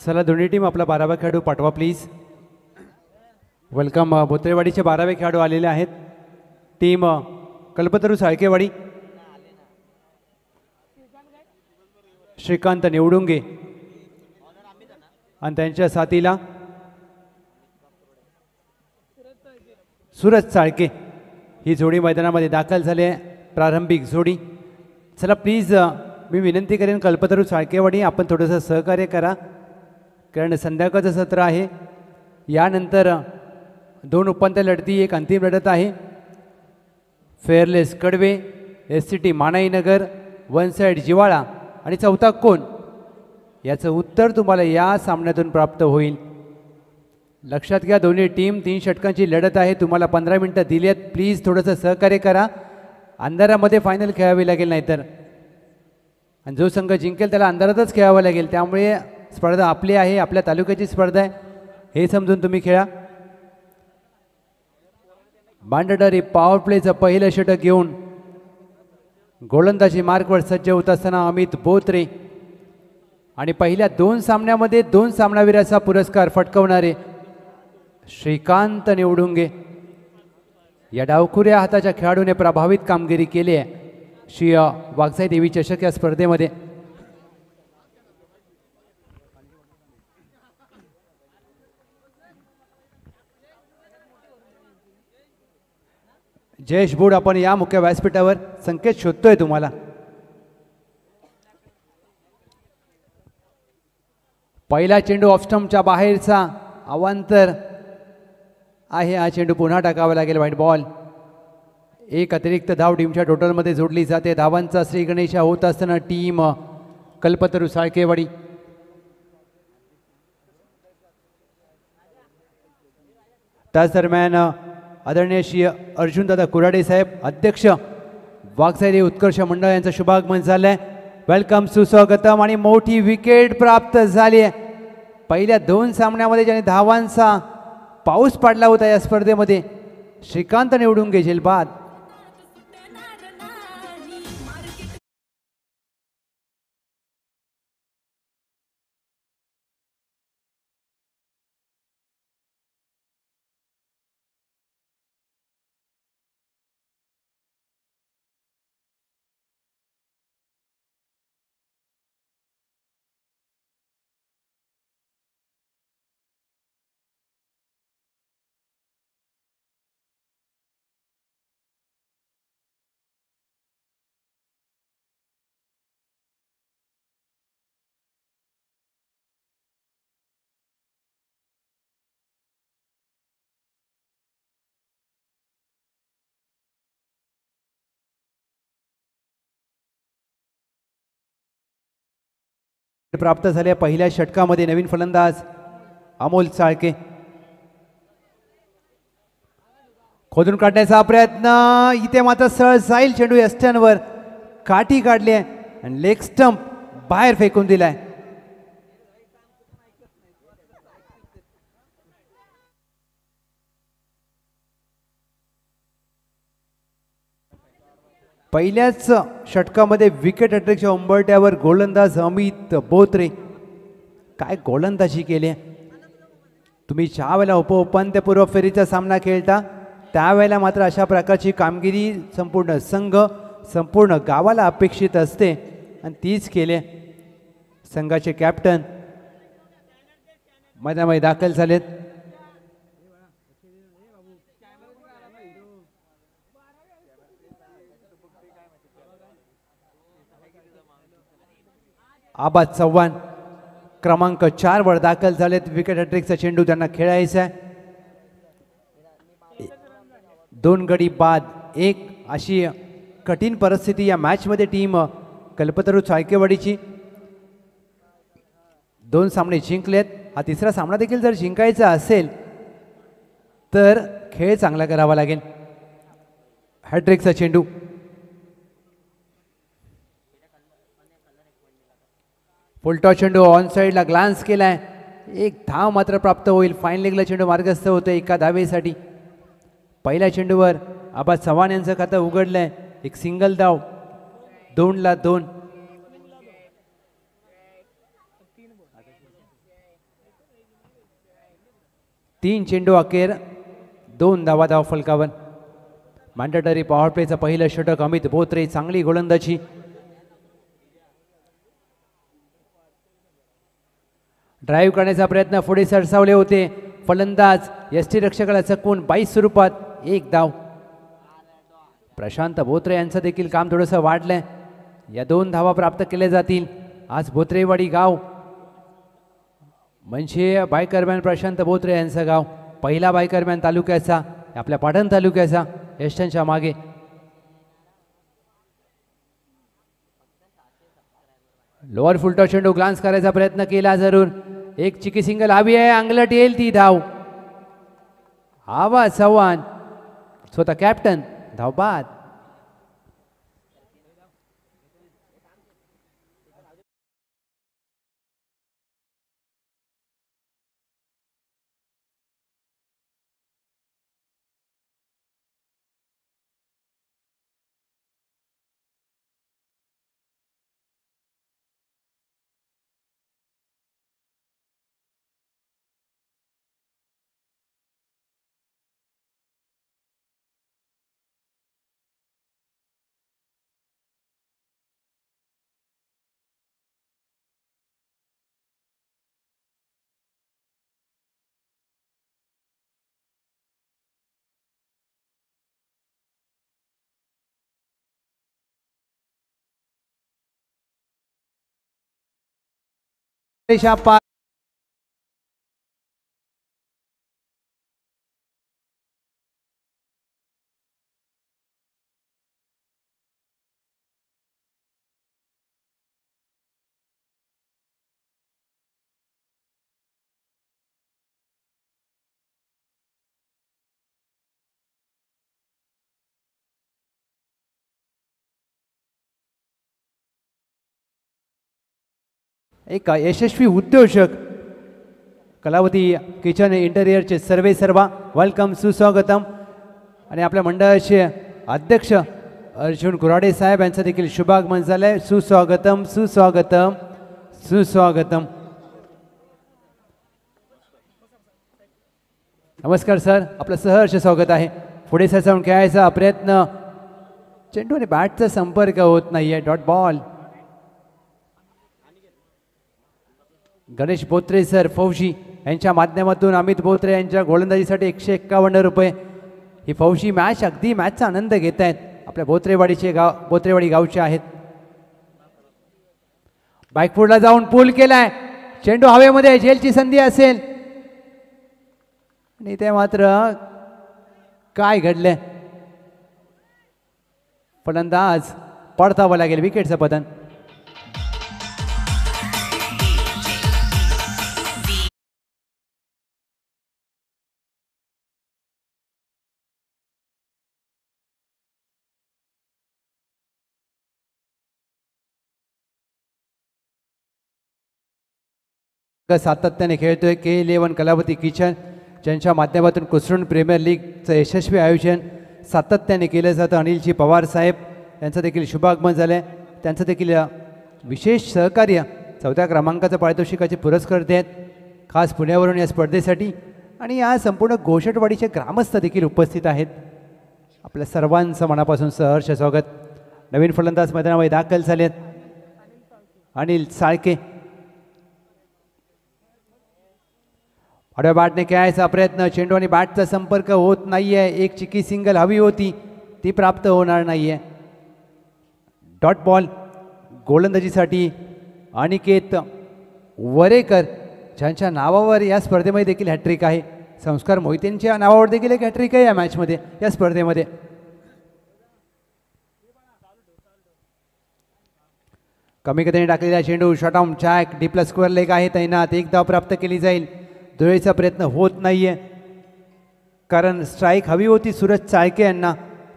चला दोन्ही टीम आपला 12वा खेळाडू पाठवा प्लीज. वेलकम. बोत्रेवाडीचे 12वे खेळाडू आलेले आहेत. टीम कल्पतरू साळकेवाडी. श्रीकांत निवडुंगे आणि त्यांच्या साथीला सूरज साळके ही जोडी मैदानामध्ये दाखल झाली आहे. प्रारंभिक जोडी. चला प्लीज मी विनंती करेन कल्पतरू साळकेवाडी आपण थोडंसं सहकार्य करा कारण संध्याकाळचं सत्र आहे. यानंतर 2 उपांत्य लढती एक अंतिम लढत आहे. फेअरलेस कडवे, SCT मानाईनगर, वन साईड जिवाळा आणि चौथा कोण याचं उत्तर तुम्हाला या सामन्यातून प्राप्त होईल. लक्षात घ्या दोन्ही टीम 3 षटकांची लढत आहे. तुम्हाला 15 मिनटं दिली आहेत. प्लीज थोडंसं सहकार्य करा. अंधारामध्ये फायनल खेळावी लागेल नाहीतर आणि जो संघ जिंकेल त्याला अंधारातच खेळावं लागेल. त्यामुळे स्पर्धा आपली आहे, आपल्या तालुक्याची स्पर्धा आहे हे समजून तुम्ही खेळा. मांडडरी पॉवर प्लेचं पहिलं षटक घेऊन गोलंदाजी मार्कवर सज्ज होत असताना अमित बोत्रे आणि पहिल्या 2 सामन्यामध्ये 2 सामनावीराचा पुरस्कार फटकवणारे श्रीकांत निवडुंगे या डावखुऱ्या हाताच्या खेळाडूने प्रभावित कामगिरी केली आहे श्री वाघजाई देवी चषक या स्पर्धेमध्ये. जयेश बुड आपण या मुख्य व्यासपीठावर. संकेत शोधतोय तुम्हाला. पहिला चेंडू ऑफस्टम्पच्या बाहेरचा अवांतर आहे. हा चेंडू पुन्हा टाकावा लागेल. White ball. एक अतिरिक्त धाव टीमच्या टोटलमध्ये जोडली जाते. धावांचा श्री गणेशा होत असताना टीम कल्पतरू साळकेवाडी. त्याच दरम्यान आदरणीय श्री अर्जुनदादा कुराडे साहेब अध्यक्ष वाघजाई उत्कर्ष मंडळ यांचं शुभागमन झालं आहे. वेलकम, सुस्वागतम. आणि मोठी विकेट प्राप्त झाली आहे. पहिल्या 2 सामन्यामध्ये ज्याने धावांचा पाऊस पाडला होता या स्पर्धेमध्ये श्रीकांत निवडुंगे झेलबाद. प्राप्त झाल्या पहिल्या षटकामध्ये नवीन फलंदाज अमोल साळके. खोदून काढण्याचा प्रयत्न. इथे मात्र सरळ जाईल चेंडू. यस्टनवर काठी काढली आहे आणि लेग स्टंप बाहेर फेकून दिलाय. पहिल्याच षटकामध्ये विकेट हॅट्रिकच्या उंबरट्यावर गोलंदाज अमित बोत्रे. काय गोलंदाजी केली. तुम्ही ज्या वेळेला उपांत्यपूर्व फेरीचा सामना खेळता त्यावेळेला मात्र अशा प्रकारची कामगिरी संपूर्ण संघ संपूर्ण गावाला अपेक्षित असते आणि तीच केली. संघाचे कॅप्टन मैदानामध्ये दाखल झालेत. आबाद चव्हाण क्रमांक 4 वर दाखल झालेत. विकेट हॅट्रिकचा चेंडू त्यांना खेळायचा आहे. 2 गडी बाद 1 अशी कठीण परिस्थिती या मॅचमध्ये टीम कल्पतरू साळकेवाडीची. 2 सामने जिंकलेत. हा तिसरा सामना देखील जर जिंकायचा असेल तर खेळ चांगला करावा लागेल. हॅट्रिकचा चेंडू. फुलटॉस चेंडू ऑन साईडला ग्लान्स केलाय. 1 धाव मात्र प्राप्त होईल. फाईन लेगला चेंडू मार्गस्थ होतो 1 धावेसाठी. पहिल्या चेंडूवर आबाद चव्हाण यांचं खातं उघडलंय. 1 सिंगल धाव. 2 ला 2. 3 चेंडू अखेर 2 धावा धाव फलकावर. मॅन्डेटरी पॉवर प्लेचं पहिलं षटक अमित बोत्रे, चांगली गोलंदाजी. ड्राईव्ह करण्याचा प्रयत्न पुढे सरसावले होते फलंदाज, यष्टीरक्षकाला चकवून 22 स्वरूपात 1 धाव. प्रशांत बोत्रे यांचं देखील काम थोडंसं वाढलंय. या 2 धावा प्राप्त केल्या जातील. आज बोत्रेवाडी गाव म्हणजे बायकरमॅन प्रशांत बोत्रे यांचं गाव, पहिला बायकरमॅन तालुक्याचा, आपल्या पाटण तालुक्याचा, यष्टांच्या मागे. लोअर फुलटॉस चेंडू ग्लान्स करायचा प्रयत्न केला जरूर. एक चिकी सिंगल हवी आहे, अंगलट येईल ती धाव. आवाज चव्हाण स्वतः कॅप्टन, धाव बाद. एक यशस्वी उद्योजक, कलावती किचन इंटेरियरचे सर्वे सर्वा वेलकम, सुस्वागतम. आणि आपल्या मंडळाचे अध्यक्ष अर्जुन कुराडे साहेब यांचं देखील शुभागमन झालंय. सुस्वागतम सुस्वागतम सुस्वागतम. नमस्कार सर, आपलं सहर्ष स्वागत आहे. पुढे सरसावून खेळायचा प्रयत्न, चेंडू आणि बॅटचा संपर्क होत नाहीये. Dot ball. Ganesh Botre sir फौजी यांच्या माध्यमातून अमित बोत्रे यांच्या गोलंदाजीसाठी 151 रुपये. ही फौजी मॅच अगदी मॅचचा आनंद घेत आहेत. आपल्या बोत्रेवाडी गावचे आहेत. बॅकफुटला जाऊन पूल केलाय, चेंडू हवेमध्ये, झेलची संधी असेल आणि ते मात्र काय घडले, फलंदाज पडतावं लागेल. विकेटचं पतन. सातत्याने खेळतोय K11 कलावती किचन, ज्यांच्या माध्यमातून कुसरून प्रीमियर लीगचं यशस्वी आयोजन सातत्याने केलं जातं. अनिलजी पवार साहेब यांचं देखील शुभागमन झालं. त्यांचं देखील विशेष सहकार्य 4थ्या क्रमांकाचं पारितोषिकाचे पुरस्कार देत खास पुण्यावरून या स्पर्धेसाठी. आणि या संपूर्ण गोषटवाडीचे ग्रामस्थ देखील उपस्थित आहेत. आपल्या सर्वांचं मनापासून सहर्ष स्वागत. नवीन फलंदाज मैदानामध्ये दाखल झालेत अनिल साळके. आडव्या बॅटने खेळायचा प्रयत्न, चेंडू आणि बॅटचा संपर्क होत नाहीये. एक चिकी सिंगल हवी होती, ती प्राप्त होणार नाहीये. Dot ball. गोलंदाजीसाठी अनिकेत वरेकर, ज्यांच्या नावावर या स्पर्धेमध्ये देखील हॅट्रिक आहे. संस्कार मोहितेंच्या नावावर देखील एक हॅट्रिक आहे या मॅचमध्ये, या स्पर्धेमध्ये. कमी गतीने टाकलेला चेंडू, शॉटआउट जॅक, डी प्लस स्क्वेअर लेग आहे तैनात. 1 धाव प्राप्त केली जाईल. धुळेचा प्रयत्न होत नाहीये, कारण स्ट्राईक हवी होती सूरज चाळके यांना.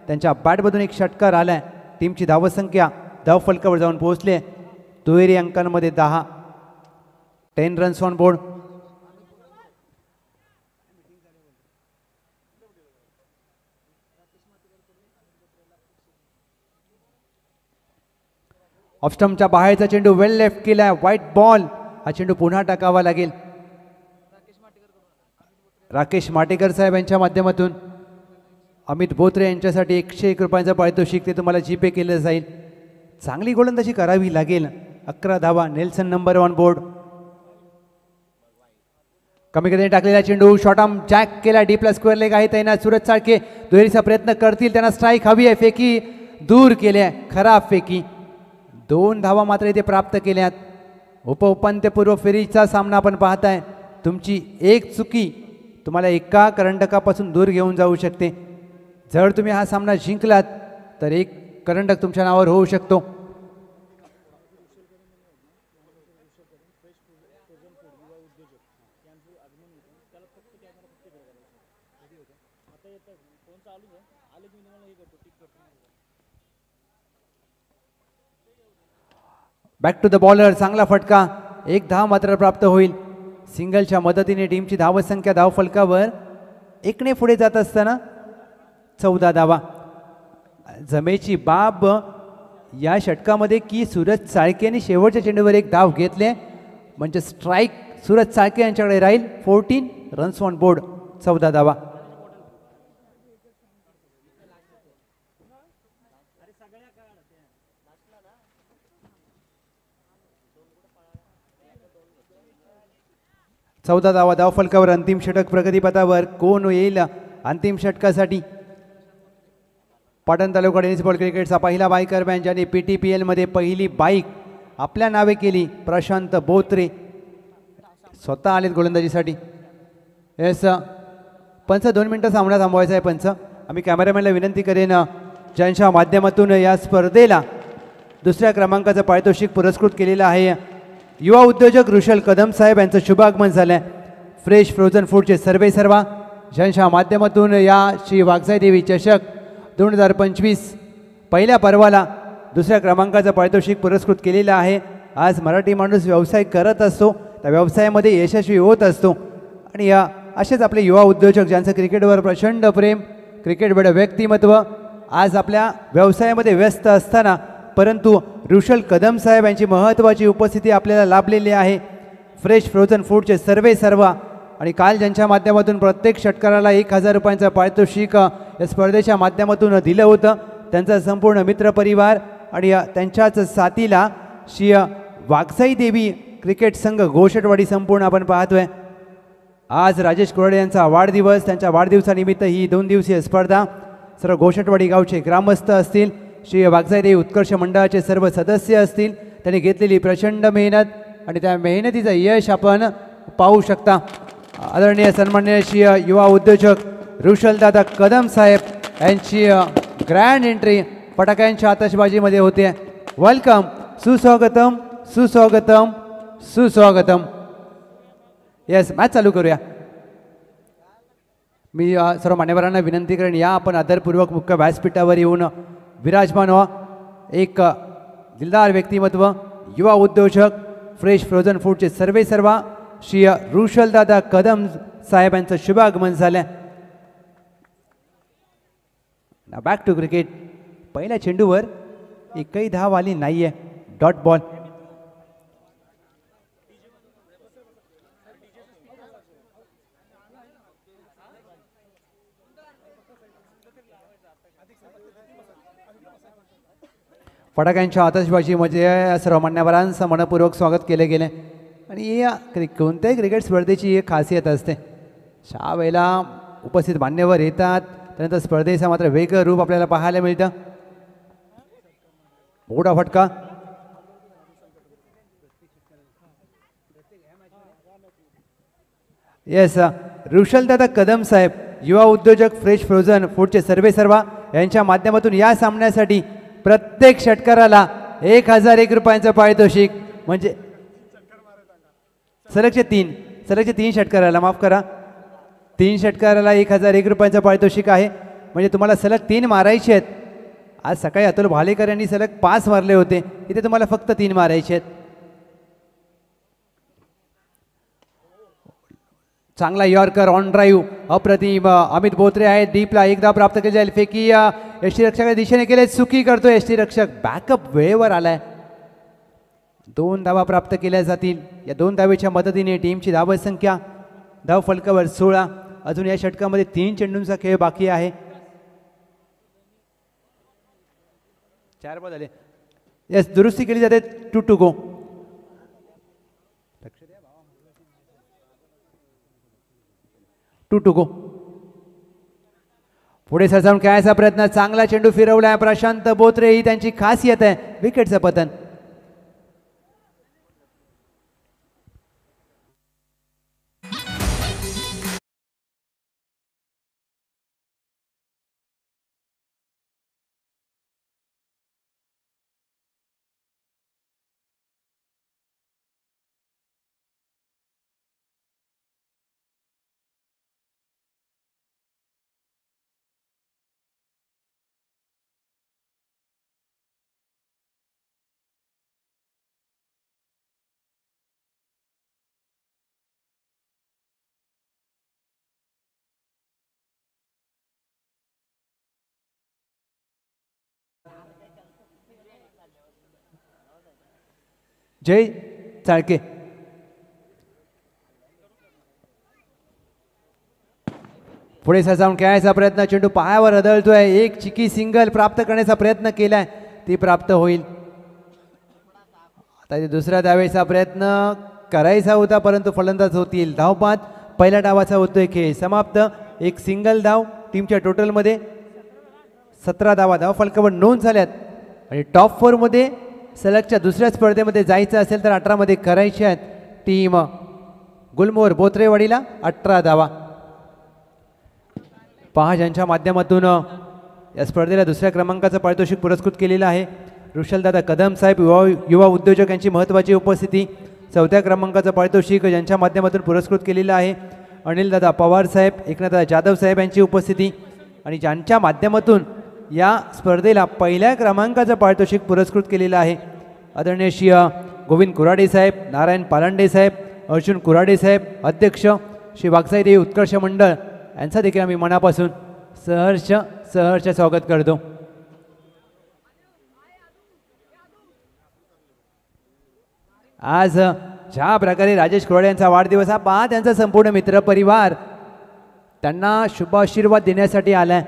त्यांच्या बॅटमधून एक षटकार आलाय. टीमची धावसंख्या धाव फलकावर जाऊन पोहोचले. दुहेरी अंकांमध्ये 10 रन्स ऑन बोर्ड. ऑफस्टम्पच्या बाहेरचा चेंडू वेल लेफ्ट केलाय. White ball. हा चेंडू पुन्हा टाकावा लागेल. राकेश माटेकर साहेब यांच्या माध्यमातून अमित बोत्रे यांच्यासाठी 101 रुपयांचं पारितोषिक ते तुम्हाला जीपे केलं जाईल. चांगली गोलंदाजी करावी लागेल. 11 धावा. Nelson number 1 board. कमी गतीने टाकलेला चेंडू शॉर्ट आर्म जॅक केला. डीपला स्क्वेअर लेग आहे तैनात. सूरज चाळके दुहेरीचा प्रयत्न करतील. त्यांना स्ट्राईक हवी आहे. फेकी दूर केल्या. खराब फेकी. 2 धावा मात्र इथे प्राप्त केल्यात. उपउपांत्यपूर्व फेरीचा सामना आपण पाहताय. तुमची एक चुकी तुम्हाला एका करंडकापासून दूर घेऊन जाऊ शकते. जर तुम्ही हा सामना जिंकलात तर एक करंडक तुमच्या नावावर होऊ शकतो. Back to the bowler. चांगला फटका. 1 धाव मात्र प्राप्त होईल. सिंगलच्या मदतीने टीमची धावसंख्या धावफलकावर 1ने पुढे जात असताना 14 धावा. जमेची बाब या षटकामध्ये की सूरज चाळकेने शेवटच्या चेंडूवर 1 धाव घेतले म्हणजे स्ट्राईक सूरज चाळके यांच्याकडे राहील. 14 रन्स ऑन बोर्ड. 14 धावा. चौदा धावा धावफलकावर. अंतिम षटक प्रगतीपथावर. कोण येईल अंतिम षटकासाठी? पाटण तालुका टेनिस बॉल क्रिकेटचा पहिला बायकर मॅन ज्याने PTPL मध्ये पहिली बाईक आपल्या नावे केली, प्रशांत बोत्रे स्वतः आलेत गोलंदाजीसाठी. येस पंच 2 मिनटं सामना थांबवायचा आहे. पंच आम्ही कॅमेरामॅनला विनंती करेन ज्यांच्या माध्यमातून या स्पर्धेला 2ऱ्या क्रमांकाचं पारितोषिक पुरस्कृत केलेलं आहे. युवा उद्योजक ऋषल कदम साहेब यांचं शुभागमन झालं. फ्रेश फ्रोझन फूडचे सर्वेसर्वा ज्यांच्या माध्यमातून या श्री वाघसाई देवी चषक 2025 पहिल्या पर्वाला 2ऱ्या क्रमांकाचं पारितोषिक पुरस्कृत केलेलं आहे. आज मराठी माणूस व्यवसाय करत असतो, त्या व्यवसायामध्ये यशस्वी होत असतो आणि या असेच आपले युवा उद्योजक ज्यांचं क्रिकेटवर प्रचंड प्रेम, क्रिकेटवर व्यक्तिमत्व आज आपल्या व्यवसायामध्ये व्यस्त असताना परंतु ऋषल कदम साहेब यांची महत्त्वाची उपस्थिती आपल्याला लाभलेली आहे. फ्रेश फ्रोझन फूडचे सर्वेसर्वा आणि काल ज्यांच्या माध्यमातून प्रत्येक षटकाराला 1000 रुपयांचं पारितोषिक या स्पर्धेच्या माध्यमातून दिलं होतं त्यांचा संपूर्ण मित्रपरिवार आणि त्यांच्याच साथीला श्री वाघसाई देवी क्रिकेट संघ घोषटवाडी संपूर्ण आपण पाहतोय. आज राजेश कोरडे यांचा वाढदिवस. त्यांच्या वाढदिवसानिमित्त ही 2 दिवसीय स्पर्धा. सर्व घोषटवाडी गावचे ग्रामस्थ असतील, श्री वाघसाई देवी उत्कर्ष मंडळाचे सर्व सदस्य असतील, त्यांनी घेतलेली प्रचंड मेहनत आणि त्या मेहनतीचं यश आपण पाहू शकता. आदरणीय सन्माननीय श्री युवा उद्योजक ऋषलदादा कदम साहेब यांची ग्रँड एंट्री फटाक्यांच्या आतषबाजीमध्ये होते. वेलकम, सुस्वागतम, सुस्वागतम, सुस्वागतम. येस, मॅच चालू करूया. मी सर्व मान्यवरांना विनंती करेन या आपण आदरपूर्वक मुख्य व्यासपीठावर येऊन विराजमान व्हा. एक दिलदार व्यक्तिमत्व, युवा उद्योजक, फ्रेश फ्रोझन फूडचे सर्वेसर्वा श्री ऋषलदादा कदम साहेब यांचं शुभागमन झालं. Back to cricket. पहिल्या चेंडूवर एकही धाव आली नाहीये. Dot ball. फटाक्यांच्या आतषबाजीमध्ये सर्व मान्यवरांचं मनपूर्वक स्वागत केले गेले आणि या कोणत्याही क्रिकेट स्पर्धेची एक खासियत असते. अशा वेळेला उपस्थित मान्यवर येतात, त्यानंतर स्पर्धेचं मात्र वेगळं रूप आपल्याला पाहायला मिळतं. मोठा फटका. येस, ऋषलदादा कदम साहेब युवा उद्योजक फ्रेश फ्रोझन फूडचे सर्वेसर्वा यांच्या माध्यमातून या सामन्यासाठी प्रत्येक षटकाराला 1001 रुपयांचं पारितोषिक म्हणजे सलगचे 3 षटकाराला, माफ करा, 3 षटकाराला 1001 रुपयांचं पारितोषिक आहे. म्हणजे तुम्हाला सलग 3 मारायचे आहेत. आज सकाळी अतुल भालेकर यांनी सलग 5 मारले होते, इथे तुम्हाला फक्त 3 मारायचे आहेत. चांगला यॉर्कर ऑन ड्राईव्ह अप्रतिम. अमित बोत्रे आहेत. डीपला 1 धाव प्राप्त केली जाईल. फेकी यष्टीरक्षकाच्या दिशेने केले. चुकी करतो यष्टीरक्षक. बॅकअप वेळेवर आलाय. 2 धावा प्राप्त केल्या जातील. या 2 धावेच्या मदतीने टीमची धावसंख्या धावफलकावर 16. अजून या षटकामध्ये 3 चेंडूंचा खेळ बाकी आहे. 4 बॉल झाले. यस, दुरुस्ती केली जाते. 2 टू गो. पुढे सरसावून खेळायचा प्रयत्न. चांगला चेंडू फिरवलाय प्रशांत बोत्रे. ही त्यांची खासियत आहे. विकेटचं पतन. जय चाळके. पुढे सरसावून खेळायचा प्रयत्न. चेंडू पायावर आदळतोय. एक चिकी सिंगल प्राप्त करण्याचा प्रयत्न केलाय. ती प्राप्त होईल. आता दुसऱ्या धावेचा प्रयत्न करायचा होता परंतु फलंदाज होतील. धावपात पहिल्या डावाचा होतोय खेळ समाप्त. एक सिंगल धाव टीमच्या टोटलमध्ये 17 धावा धावफलकावर नोंद झाल्यात. आणि टॉप 4 मध्ये सलगच्या दुसऱ्या स्पर्धेमध्ये जायचं असेल तर 18 मध्ये करायचे आहेत. टीम गुलमोहर बोत्रेवाडीला 18 धावा. पहा ज्यांच्या माध्यमातून या स्पर्धेला दुसऱ्या क्रमांकाचं पारितोषिक पुरस्कृत केलेलं आहे. ऋषलदादा कदम साहेब युवा उद्योजक यांची महत्त्वाची उपस्थिती. 4थ्या क्रमांकाचं पारितोषिक ज्यांच्या माध्यमातून पुरस्कृत केलेलं आहे. अनिलदादा पवार साहेब, एकनाथदादा जाधव साहेब यांची उपस्थिती. आणि ज्यांच्या माध्यमातून या स्पर्धेला पहिल्या क्रमांकाचं पारितोषिक पुरस्कृत केलेलं आहे आदरणीय श्री गोविंद कुराडे साहेब, नारायण पालांडे साहेब, अर्जुन कुराडे साहेब, अध्यक्ष श्री वागसाई देवी उत्कर्ष मंडळ यांचा देखील आम्ही मनापासून सहर्ष स्वागत करतो. आज ज्या प्रकारे राजेश कुराडे यांचा वाढदिवस हा पहा, त्यांचा संपूर्ण मित्रपरिवार त्यांना शुभ आशीर्वाद देण्यासाठी आलाय.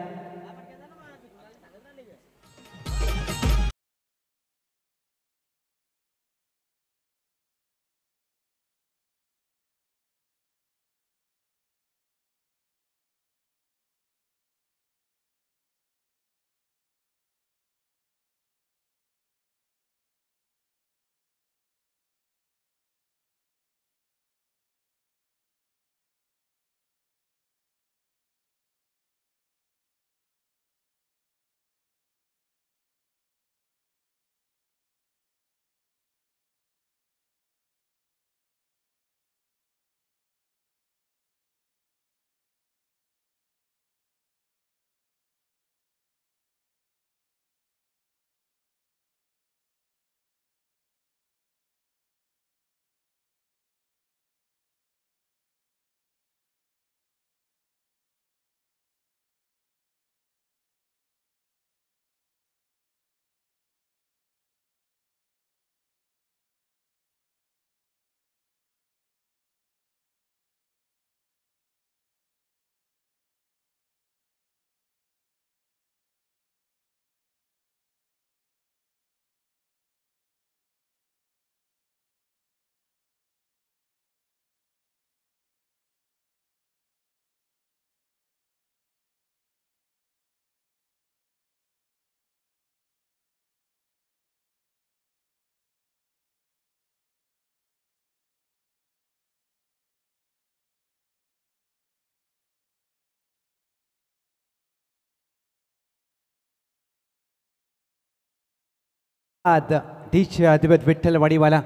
अधिपत विठ्ठलवाडीवाला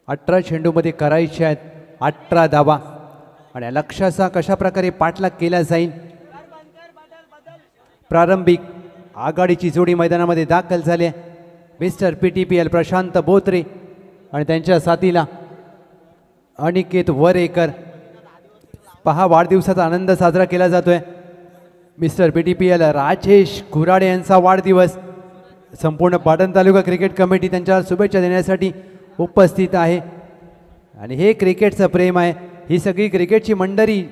18 चेंडूमध्ये करायचे आहेत 18 धावा. आणि लक्ष्याचा कशा प्रकारे पाठलाग केला जाईल. प्रारंभिक आघाडीची जोडी मैदानामध्ये दाखल झाली. मिस्टर PTPL प्रशांत बोत्रे आणि त्यांच्या साथीला अनिकेत वरेकर. पहा वाढदिवसाचा आनंद साजरा केला जातोय. मिस्टर PTPL राजेश कुराडे यांचा वाढदिवस. संपूर्ण पाटण तालुका क्रिकेट कमिटी त्यांच्या शुभेच्छा देण्यासाठी उपस्थित आहे. आणि हे क्रिकेटचं प्रेम आहे. ही सगळी क्रिकेटची मंडळी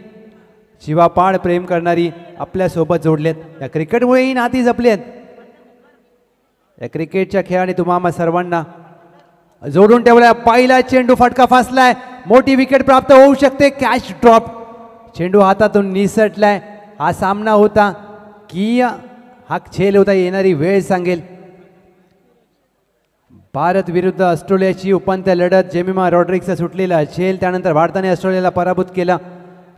जीवापाड प्रेम करणारी आपल्यासोबत जोडलेत. या क्रिकेटमुळे ही नाती जपली आहेत. या क्रिकेटच्या खेळाने तुम्हा सर्वांना जोडून ठेवलाय. पहिला चेंडू फटका फासलाय. मोठी विकेट प्राप्त होऊ शकते. Catch drop. चेंडू हातातून निसटलाय. हा सामना होता की हा खेळ होता येणारी वेळ सांगेल. भारत विरुद्ध ऑस्ट्रेलियाची उपांत्य लढत. जेमिमा रॉड्रिक्सचा सुटलेला झेल. त्यानंतर भारताने ऑस्ट्रेलियाला पराभूत केला.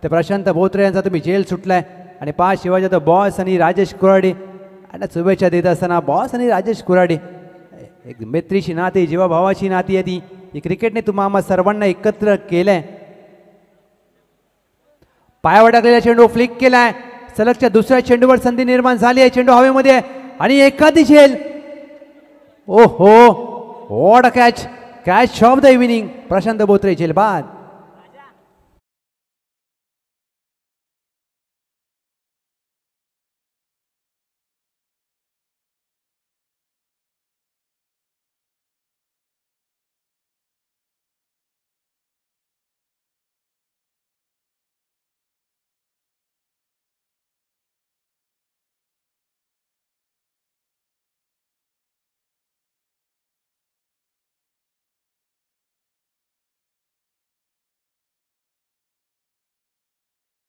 तर प्रशांत बोत्रे यांचा तुम्ही झेल सुटलाय. आणि 5 शिवाजी जाधव बॉस आणि राजेश कुराडे यांना शुभेच्छा देत असताना बॉस आणि राजेश कुराडे एक मैत्रीची नाती, जीवाभावाची नाती आहे ती क्रिकेटने तुम्हा सर्वांना एकत्र केलंय. पायावर टाकलेला चेंडू फ्लिक केलाय. सलगच्या दुसऱ्या चेंडूवर संधी निर्माण झाली आहे. चेंडू हवेमध्ये आणि एखादी झेल. ओहो, what a catch. Catch of the evening. Prashant Botre झेल बाद.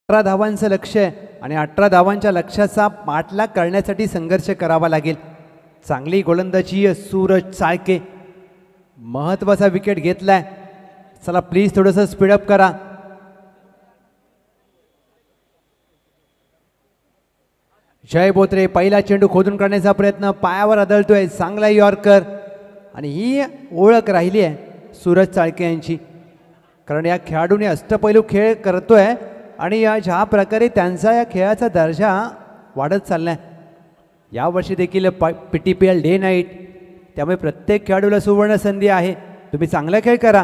धावांचं लक्ष आहे आणि 18 धावांच्या लक्ष्याचा पाठलाग करण्यासाठी संघर्ष करावा लागेल. चांगली गोलंदाजी सूरज चाळके. महत्वाचा विकेट घेतलाय. चला प्लीज थोडंसं स्पीडअप करा. जय बोत्रे पहिला चेंडू खोदून काढण्याचा प्रयत्न. पायावर आदळतोय. चांगला यॉर्कर. आणि ही ओळख राहिली आहे सूरज चाळके यांची. कारण या खेळाडूने अष्टपैलू खेळ करतोय आणि ज्या प्रकारे त्यांचा या खेळाचा दर्जा वाढत चाललाय. यावर्षी देखील PTPL डे नाईट. त्यामुळे प्रत्येक खेळाडूला सुवर्ण संधी आहे. तुम्ही चांगला खेळ करा.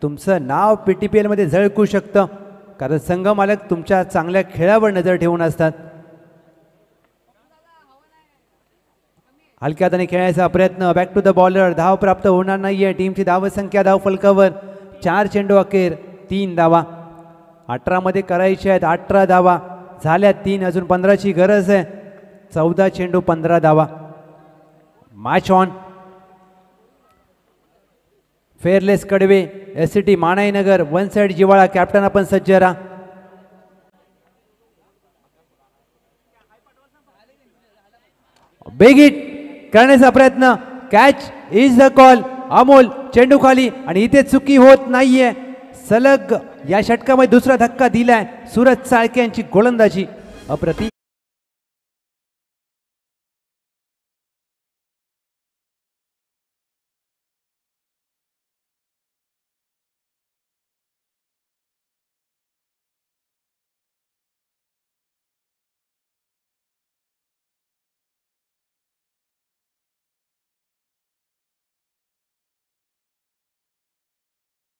तुमचं नाव PTPL मध्ये झळकू शकतं. कारण संघ मालक तुमच्या चांगल्या खेळावर नजर ठेवून असतात. हलक्या हाताने खेळायचा प्रयत्न. Back to the bowler. धाव प्राप्त होणार नाहीये. टीमची धावसंख्या धाव फलकावर 4 चेंडू अखेर 3 धावा. 18 मध्ये करायचे आहेत. 18 धावा झाल्या. 3 अजून 15ची गरज आहे. 14 चेंडू 15 धावा. Match on. Fearless Kadve SCT Manainagar. 1 side जिवाळा. कॅप्टन आपण सज्ज राहा. बिग हिट करण्याचा प्रयत्न. Catch is the call. Amol चेंडू खाली आणि इथे चुकी होत नाहीये. सलग या षटकामध्ये दुसरा धक्का दिलाय. सूरज चाळके यांची गोलंदाजी अप्रतिम.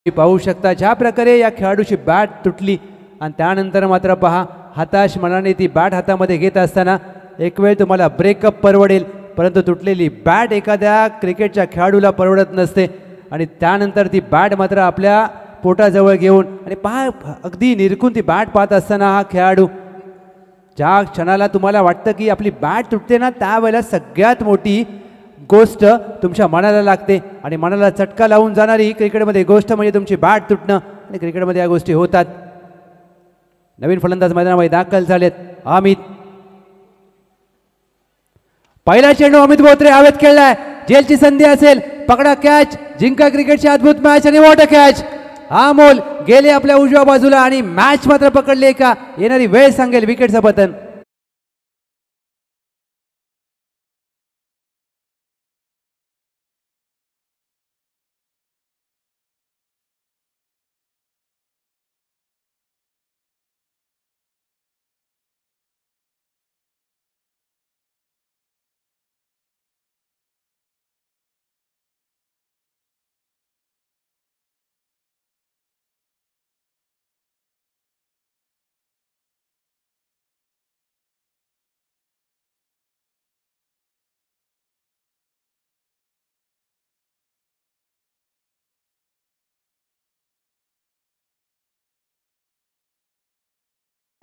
पाहू शकता ज्या प्रकारे या खेळाडूची बॅट तुटली आणि त्यानंतर मात्र पहा हताश मनाने ती बॅट हातामध्ये घेत असताना एक वेळ तुम्हाला ब्रेकअप परवडेल, परंतु तुटलेली बॅट एखाद्या क्रिकेटच्या खेळाडूला परवडत नसते. आणि त्यानंतर ती बॅट मात्र आपल्या पोटाजवळ घेऊन आणि पहा अगदी निरखून ती बॅट पाहत असताना हा खेळाडू ज्या क्षणाला तुम्हाला वाटतं की आपली बॅट तुटते ना, त्यावेळेला सगळ्यात मोठी गोष्ट तुमच्या मनाला लागते आणि मनाला चटका लावून जाणारी क्रिकेटमध्ये गोष्ट म्हणजे तुमची बॅट तुटणं. आणि क्रिकेटमध्ये या गोष्टी होतात. नवीन फलंदाज मैदानामध्ये दाखल झालेत. अमित. पहिला चेंडू अमित बोत्रे हवेत खेळलाय. जेलची संधी असेल. पकडा कॅच. जिंका क्रिकेटची अद्भुत मॅच आणि व्हॉट अ कॅच. अमोल गेले आपल्या उजव्या बाजूला आणि मॅच मात्र पकडले का येणारी वेळ सांगेल विकेटचं पतन.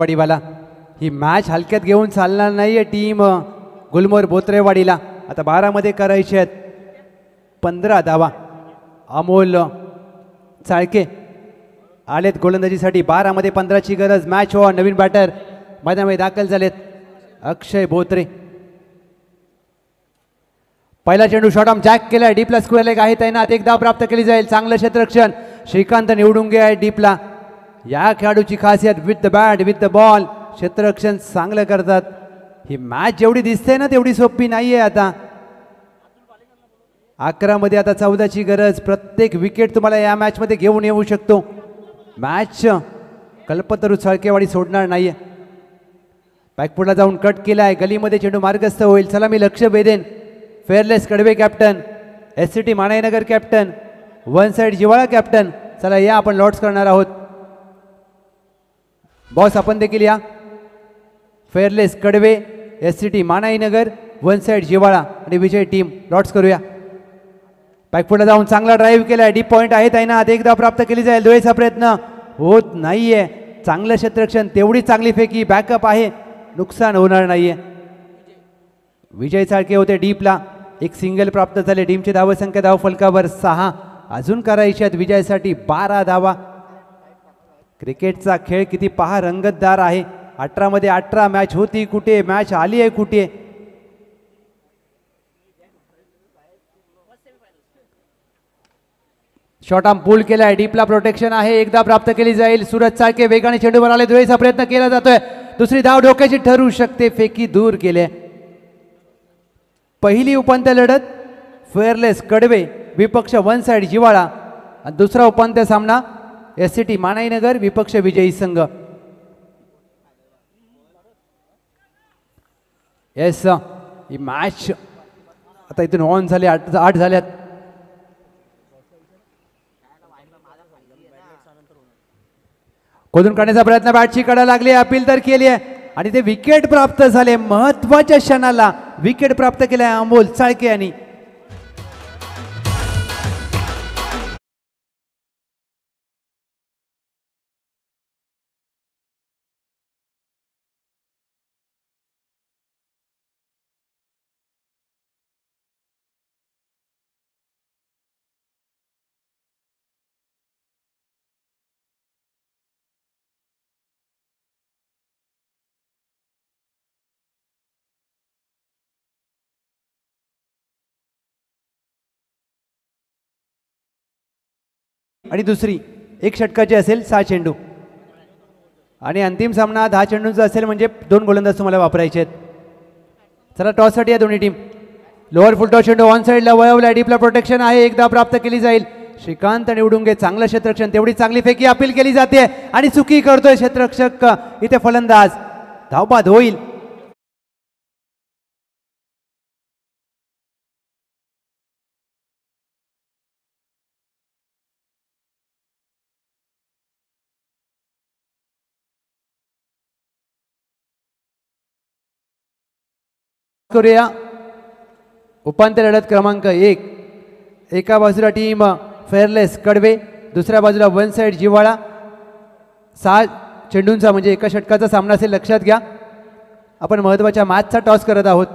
वाडीवाला ही मॅच हलक्यात घेऊन चालणार नाहीये टीम गुलमोहर बोत्रेवाडीला. आता 12 मध्ये करायचे आहेत 15 धावा. अमोल चाळके आलेत गोलंदाजीसाठी. 12 मध्ये 15 ची गरज. Match on. नवीन बॅटर मैदानामध्ये दाखल झालेत अक्षय बोत्रे. पहिला चेंडू शॉट ऑन जॅक केलाय. डीपला स्क्वेअर लेग आहे तैनात. एक धाव प्राप्त केली जाईल. चांगलं क्षेत्ररक्षण श्रीकांत निवडुंगे आहे डीपला. या खेळाडूची खासियत with the bat with the ball क्षेत्ररक्षण चांगलं करतात. ही मॅच जेवढी दिसते ना तेवढी सोपी नाहीये. आता 11 मध्ये आता 14 ची गरज. प्रत्येक विकेट तुम्हाला या मॅच मध्ये घेऊन येऊ शकतो. मॅच कल्पतरू चाळकेवाडी सोडणार नाहीये. बॅकफुटला जाऊन कट केलाय. गलीमध्ये चेंडू मार्गस्थ होईल. चला मी लक्ष वेधेन. Fearless Kadve captain, SCT Manainagar captain, one side जिवाळा कॅप्टन. चला या आपण लॉट्स करणार आहोत. बॉस आपण देखील या. फेअरलेस कडवे, SCT मानाईनगर, वन साइड जिवाळा आणि विजय टीम लॉट्स करूया. बॅकफुटला जाऊन चांगला ड्राईव्ह केलाय. डीप पॉईंट आहे तैनात. एकदा प्राप्त केली जाईल. डोळेचा प्रयत्न होत नाहीये. चांगलं क्षेत्ररक्षण तेवढी चांगली फेकी. बॅकअप आहे. नुकसान होणार नाहीये. विजय चाळके होते डीपला. एक सिंगल प्राप्त झाले. टीमची धावसंख्या धाव फलकावर 6. अजून करायचे आहेत विजयासाठी 12 धावा. क्रिकेटचा खेळ किती पहा रंगतदार आहे. 18 मध्ये 18 मॅच होती कुठे, मॅच आली आहे कुठे. शॉट आर्म पूल केलाय. डीपला प्रोटेक्शन आहे. एकदा प्राप्त केली जाईल. सूरज चाळके वेगाने चेंडूवर आले. दुहेरीचा प्रयत्न केला जातोय. दुसरी धाव डोक्याची ठरू शकते. फेकी दूर केले. पहिली उपांत्य लढत फेअरलेस कडवे विपक्ष वन साइड जिवाळा. दुसरा उपांत्य सामना SCT मानाईनगर विपक्ष विजयी संघ. येस ही मॅच आता इथून ऑन झाली. 8 झाल्यात. खोदून काढण्याचा प्रयत्न. बॅटची कडा लागली. अपील तर केली आहे आणि ते विकेट प्राप्त झाले. महत्वाच्या क्षणाला विकेट प्राप्त केले अमोल चाळके यांनी. आणि दुसरी एक षटकाची असेल 6 चेंडू. आणि अंतिम सामना 10 चेंडूंचा असेल म्हणजे 2 गोलंदाज तुम्हाला वापरायचे आहेत. चला टॉससाठी या दोन्ही टीम. लोअर फुलटॉस चेंडू ऑन साईडला वळवला. डीपला प्रोटेक्शन आहे. एकदा प्राप्त केली जाईल. श्रीकांत निवडुंगे चांगलं क्षेत्ररक्षण तेवढी चांगली फेकी. अपील केली जाते आणि चुकी करतोय क्षेत्ररक्षक. इथे फलंदाज. धावबाद होईल. करूया उपांत्य लढत क्रमांक 1. एका बाजूला टीम फेअरलेस कडवे, दुसऱ्या बाजूला वन साइड जिवाळा. 6 चेंडूंचा म्हणजे एका षटकाचा सामना असेल. लक्षात घ्या आपण महत्त्वाच्या मॅचचा टॉस करत आहोत.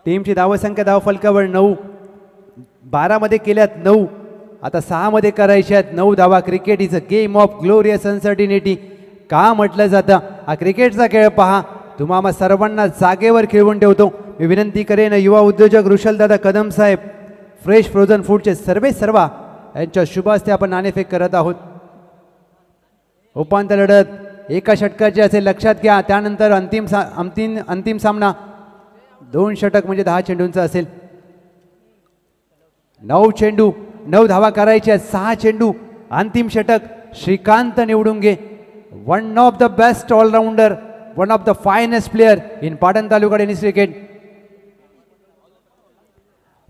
टीमची धावसंख्या धाव फलकावर 9. 12 मध्ये केल्यात 9. आता 6 मध्ये करायचे आहेत 9 धावा. Cricket is a game of glorious uncertainty का म्हटलं जातं. हा क्रिकेटचा खेळ पहा. तुम्हाला सर्वांना जागेवर खेळवून ठेवतो. मी विनंती करेन युवा उद्योजक ऋषलदादा कदम साहेब फ्रेश फ्रोझन फूडचे सर्वा यांच्या शुभ हस्ते आपण नाणेफेक करत आहोत. उपांत्य लढत एका षटकाची असेल. लक्षात घ्या. त्यानंतर अंतिम सामना 2 षटक म्हणजे 10 चेंडूंचा असेल. 9 चेंडू 9 धावा करायच्या. 6 चेंडू अंतिम षटक. Shrikant Nivdunge one of the best allrounder, one of the finest player in Patan taluka tennis cricket.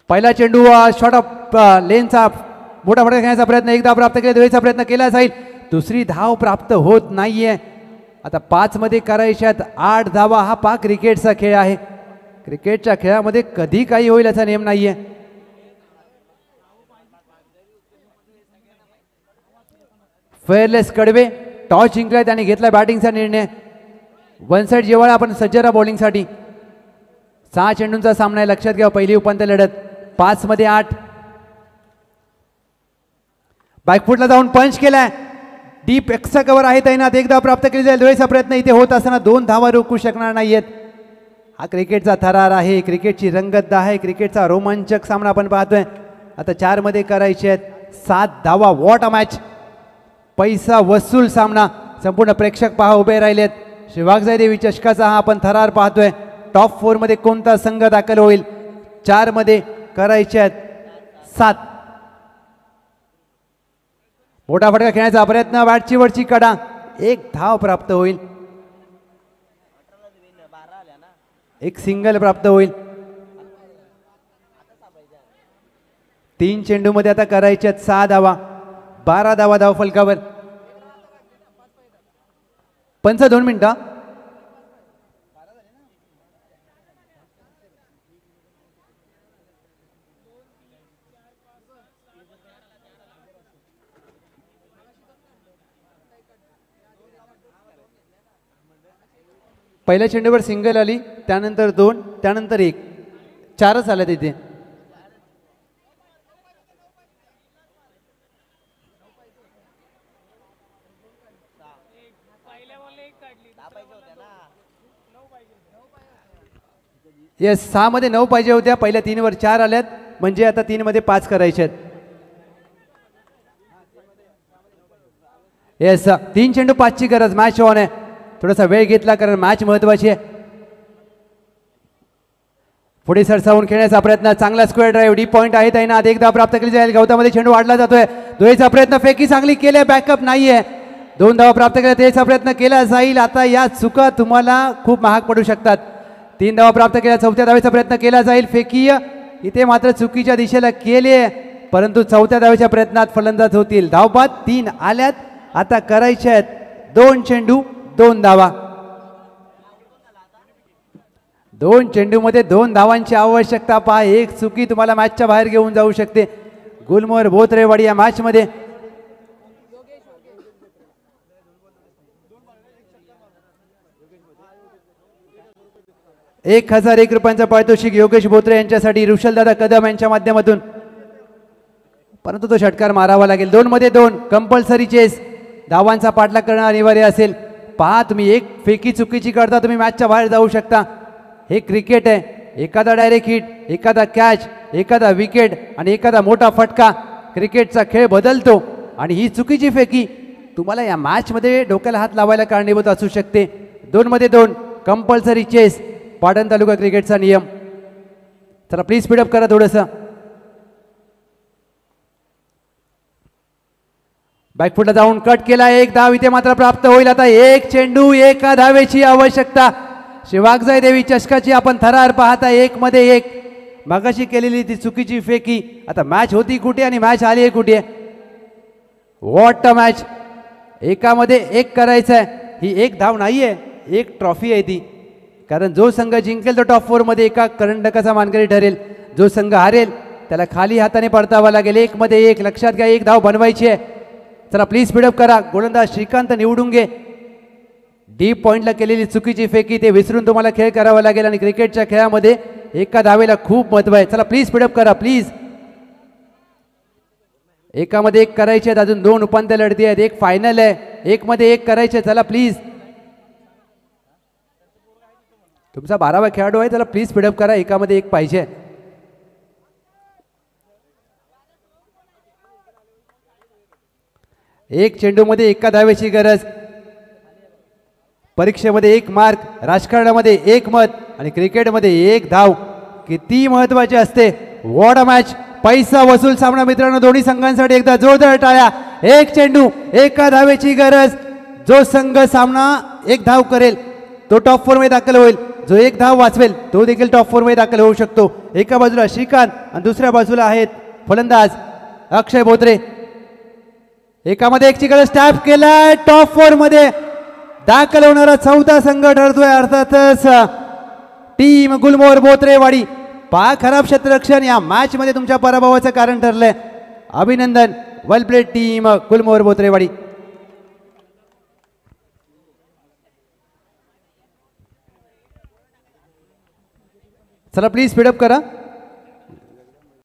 पहिला चेंडू शॉट ऑफ लेनचा मोठा फटका घेण्याचा प्रयत्न. एकदा प्राप्त केला. दुहेरीचा प्रयत्न केला जाईल. दुसरी धाव प्राप्त होत नाहीये. आता 5 मध्ये करायच्यात 8 धावा. हा पहा क्रिकेटचा खेळ आहे. क्रिकेटच्या खेळामध्ये कधी काही होईल असा नियम नाहीये. फेअरलेस कडवे टॉस जिंकलाय, त्याने घेतला बॅटिंगचा निर्णय. वन साइड जिव्हाळा आपण सज्जरा बॉलिंगसाठी. 6 चेंडूंचा सामना आहे, लक्षात घ्या. पहिली उपांत्य लढत 5 मध्ये 8. बॅकफुटला जाऊन पंच केलाय, डीप एक्स्ट्रा कव्हर आहे तैनात. एक धाव प्राप्त केली जाईल. वेळेचा प्रयत्न इथे होत असताना 2 धावा रोखू शकणार नाहीयेत. हा क्रिकेटचा थरार आहे, क्रिकेटची रंगत आहे, क्रिकेटचा रोमांचक सामना आपण पाहतोय. आता 4 मध्ये करायचे आहेत 7 धावा. वॉट अ मॅच, पैसा वसूल सामना. संपूर्ण प्रेक्षक पहा उभे राहिलेत. श्री वाघजाई देवी चषकाचा हा आपण थरार पाहतोय. टॉप 4 मध्ये कोणता संघ दाखल होईल? 4 मध्ये करायचे आहेत 7. मोठा फटका खेळण्याचा प्रयत्न, बॅटची वरची कडा. 1 धाव प्राप्त होईल, 1 सिंगल प्राप्त होईल. 3 चेंडू मध्ये आता करायचे आहेत 6 धावा. 12 धावा धाव फलकावर. पंच 2 मिनिटं. पहिल्या चेंडूवर सिंगल आली, त्यानंतर 2, त्यानंतर 1, 4च आल्या तिथे. येस, 6 मध्ये 9 पाहिजे होत्या. पहिल्या 3 वर 4 आल्यात, म्हणजे आता 3 मध्ये 5 करायचे आहेत. येस, 3 चेंडू 5 ची गरज. मॅच ऑन आहे. थोडासा वेळ घेतला कारण मॅच महत्वाची आहे. पुढे सरसावून खेळण्याचा प्रयत्न, चांगला स्क्वेअर ड्राईव्ह, डीप पॉईंट आहे तैनात. 1 धाव प्राप्त केली जाईल. गवतामध्ये चेंडू वाढला जातोय. दोहेचा प्रयत्न, फेकी चांगली केली, बॅकअप नाहीये. 2 धावा प्राप्त केल्या, त्याचा प्रयत्न केला जाईल. आता या चुका तुम्हाला खूप महाग पडू शकतात. 3 धावा प्राप्त केल्या, 4थ्या धावेचा प्रयत्न केला जाईल. फेकी इथे मात्र चुकीच्या दिशेला केली आहे, परंतु 4थ्या धावेच्या प्रयत्नात फलंदाज होतील. धावबाद 3 आल्यात. आता करायचे आहेत 2 चेंडू 2 धावा. 2 चेंडूमध्ये 2 धावांची आवश्यकता. पहा, 1 चुकी तुम्हाला मॅचच्या बाहेर घेऊन जाऊ शकते. गुलमोहर बोथरेवाडी या मॅच मध्ये 1001 रुपयांचं पारितोषिक योगेश बोत्रे यांच्यासाठी ऋषलदादा कदम यांच्या माध्यमातून. परंतु तो षटकार मारावा लागेल. 2 मध्ये 2 कंपल्सरी चेस. धावांचा पाठलाग करणं अनिवार्य असेल. पहा, तुम्ही 1 फेकी चुकीची करता, तुम्ही मॅचच्या बाहेर जाऊ शकता. हे क्रिकेट आहे. एखादा डायरेक्ट हिट, एखादा कॅच, एखादा विकेट आणि एखादा मोठा फटका, क्रिकेटचा खेळ बदलतो. आणि ही चुकीची फेकी तुम्हाला या मॅच मध्ये डोक्याला हात लावायला कारणीभूत असू शकते. 2 मध्ये 2 कंपल्सरी चेस, पाटण तालुका क्रिकेटचा नियम. चला प्लीज स्पीडअप करा थोडंसं. बॅकफुटला जाऊन कट केला, 1 धाव इथे मात्र प्राप्त होईल. आता 1 चेंडू 1 धावेची आवश्यकता. श्री वाघजाई देवी चषकाची आपण थरार पाहता. 1 मध्ये 1 मगाशी केलेली ती चुकीची फेकी. आता मॅच होती कुठे आणि मॅच आली आहे कुठे? What a match. 1 मध्ये 1 करायचं आहे. ही 1 धाव नाहीये, 1 ट्रॉफी आहे ती. कारण जो संघ जिंकेल तो टॉप 4 मध्ये एका करंडकाचा मानकरी ठरेल. जो संघ हारेल त्याला खाली हाताने परतावा लागेल. 1 मध्ये 1 लक्षात घ्या. 1 धाव बनवायची आहे. चला प्लीज स्पीडअप करा. गोलंदाज श्रीकांत निवडून घे. डीप पॉइंटला केलेली चुकीची फेकी ते विसरून तुम्हाला खेळ करावा लागेल. आणि क्रिकेटच्या खेळामध्ये 1 धावेला खूप महत्व आहे. चला प्लीज स्पीडअप करा प्लीज. 1 मध्ये 1 करायचे आहेत. अजून 2 उपांत्य लढती आहेत, 1 फायनल आहे. 1 मध्ये 1 करायचे. चला प्लीज. तुमचा 12वा खेळाडू आहे, त्याला प्लीज स्पीडअप करा. 1 मध्ये 1 पाहिजे. एक चेंडू मध्ये 1 धावेची गरज. परीक्षेमध्ये 1 मार्क, राजकारणामध्ये 1 मत आणि क्रिकेटमध्ये 1 धाव किती महत्वाचे असते. What a match. पैसा वसूल सामना मित्रांनो. दोन्ही संघांसाठी एकदा जोरदार टाळ्या. 1 चेंडू 1 धावेची गरज. जो संघ सामना 1 धाव करेल तो टॉप 4 मध्ये दाखल होईल. जो 1 धाव वाचवेल तो देखील टॉप 4 मध्ये दाखल होऊ शकतो. एका बाजूला श्रीकांत आणि दुसऱ्या बाजूला आहेत फलंदाज अक्षय बोत्रे. 1 मध्ये 1 ची गरज. टॅप केलाय. टॉप 4 मध्ये दाखल होणारा 4था संघ ठरतोय. अर्थातच टीम गुलमोहर बोत्रेवाडी. पहा, खराब क्षेत्ररक्षण या मॅच मध्ये तुमच्या पराभवाचं कारण ठरलंय. अभिनंदन. वेल प्लेड टीम गुलमोहर बोत्रेवाडी. चला प्लीज स्पीडअप करा.